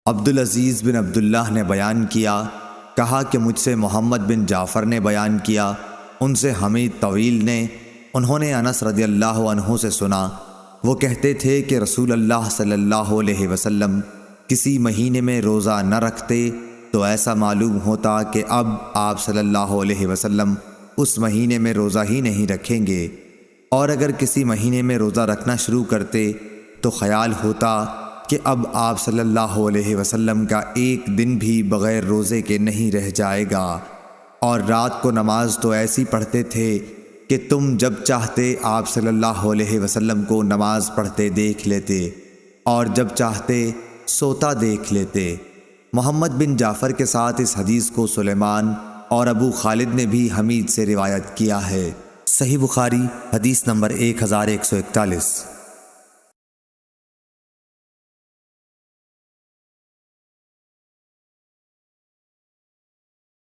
عبدالعزیز بن عبداللہ نے بیان کیا، کہا کہ مجھ سے محمد بن جعفر نے بیان کیا، ان سے حمید طویل نے، انہوں نے انس رضی اللہ عنہ سے سنا، وہ کہتے تھے کہ رسول اللہ صلی اللہ علیہ وسلم کسی مہینے میں روزہ نہ رکھتے تو ایسا معلوم ہوتا کہ اب آپ صلی اللہ علیہ وسلم اس مہینے میں روزہ ہی نہیں رکھیں گے، اور اگر کسی مہینے میں روزہ رکھنا شروع کرتے تو خیال ہوتا کہ اب آپ صلی اللہ علیہ وسلم کا ایک دن بھی بغیر روزے کے نہیں رہ جائے گا، اور رات کو نماز تو ایسی پڑھتے تھے کہ تم جب چاہتے آپ صلی اللہ علیہ وسلم کو نماز پڑھتے دیکھ لیتے اور جب چاہتے سوتا دیکھ لیتے۔ محمد بن جعفر کے ساتھ اس حدیث کو سلیمان اور ابو خالد نے بھی حمید سے روایت کیا ہے۔ صحیح بخاری حدیث نمبر 1141۔